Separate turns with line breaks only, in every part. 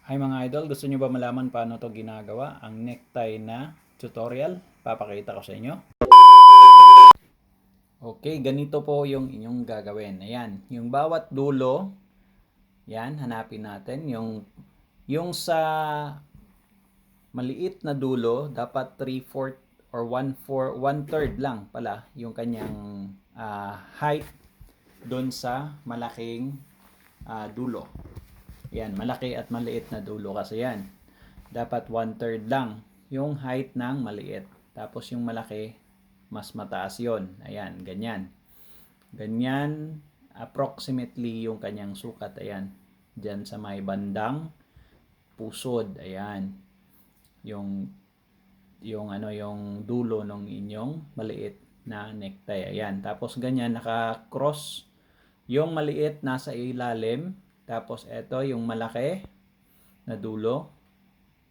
Hi mga idol, gusto nyo ba malaman paano to ginagawa? Ang necktie na tutorial, papakita ko sa inyo. Okay, ganito po yung inyong gagawin. Ayan, yung bawat dulo, yan, hanapin natin. Yung sa maliit na dulo, dapat 3/4 or 1/3 lang pala yung kanyang height doon sa malaking dulo. Yan, malaki at maliit na dulo kasi yan. Dapat 1/3 lang yung height ng maliit. Tapos yung malaki, mas mataas yon. Ayan, ganyan. Ganyan, approximately yung kanyang sukat. Ayan, dyan sa may bandang pusod. Ayan, yung dulo ng inyong maliit na necktie. Ayan, tapos ganyan, naka-cross yung maliit nasa ilalim. Tapos ito yung malaki na dulo,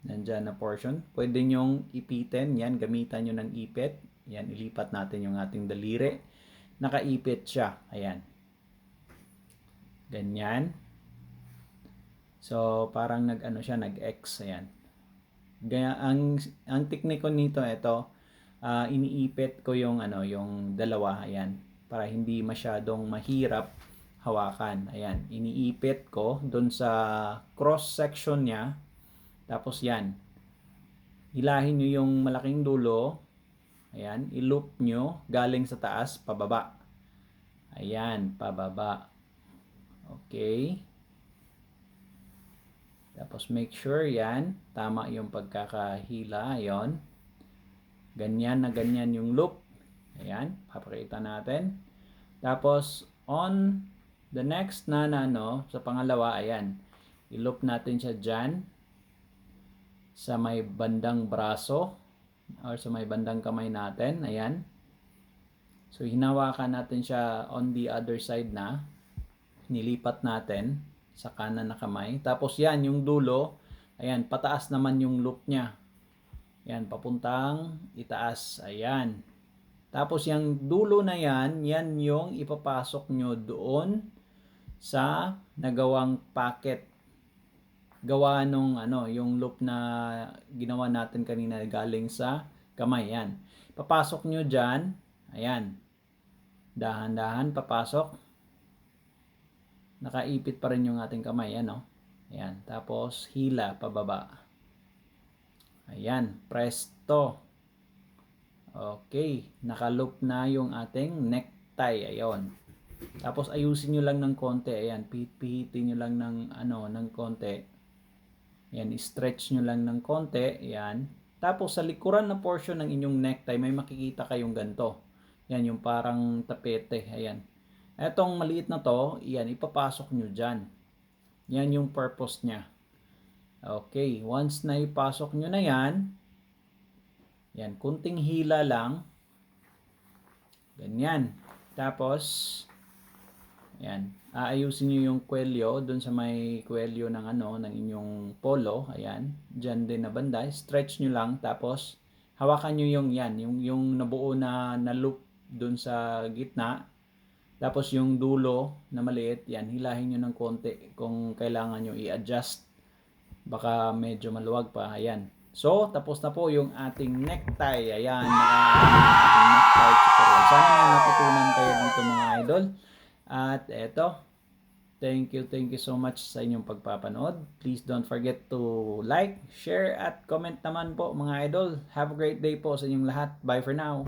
nandyan na portion. Pwede nyong ipitin, yan, gamitan nyo ng ipit. Yan, ilipat natin yung ating daliri. Nakaipit siya, ayan. Ganyan. So, parang nag-X, ayan. Gaya, ang tekniko nito, ito, iniipit ko yung dalawa, ayan, para hindi masyadong mahirap hawakan. Ayan, iniipit ko doon sa cross section niya. Tapos yan, hilahin nyo yung malaking dulo. Ayan, i-loop nyo galing sa taas pababa. Ayan, pababa. Okay. Tapos make sure yan, tama yung pagkakahila. Ayan. Ganyan na ganyan yung loop. Ayan, papakita natin. Tapos on the next sa pangalawa, ayan, i-loop natin siya dyan sa may bandang braso or sa may bandang kamay natin. Ayan. So, hinawakan natin siya on the other side na. Nilipat natin sa kanan na kamay. Tapos yan, yung dulo, ayan, pataas naman yung loop niya. Ayan, papuntang itaas. Ayan. Tapos yung dulo na yan yung ipapasok nyo doon sa nagawang packet. Gawa nung yung loop na ginawa natin kanina galing sa kamay. Yan. Papasok nyo dyan. Ayan. Dahan-dahan papasok. Nakaipit pa rin yung ating kamay. Yan, Ayan. Tapos hila pababa. Ayan. Presto. Okay. Nakaloop na yung ating necktie. Ayan. Tapos ayusin nyo lang ng konti. Ayan. Pihitin nyo lang ng konti. Ayan. Stretch nyo lang ng konti. Ayan. Tapos sa likuran na portion ng inyong necktie, may makikita kayong ganito. Ayan. Yung parang tapete. Ayan. Etong maliit na to, ayan, ipapasok nyo dyan. Yan yung purpose niya. Okay. Once na ipasok nyo na yan, yan, kunting hila lang. Ganyan. Tapos, yan, aayusin nyo yung kwelyo doon sa may kwelyo ng ng inyong polo. Ayan, dyan din na banda. Stretch nyo lang. Tapos, hawakan nyo yung nabuo na loop doon sa gitna. Tapos yung dulo na maliit, yan, hilahin nyo ng konti kung kailangan nyo i-adjust. Baka medyo maluwag pa. Ayan. So, tapos na po yung ating necktie. Ayan, ating necktie tutorial. Sana may natutunan kayo dito mga idol. At eto, thank you so much sa inyong pagpapanood. Please don't forget to like, share, at comment naman po mga idol. Have a great day po sa inyong lahat. Bye for now.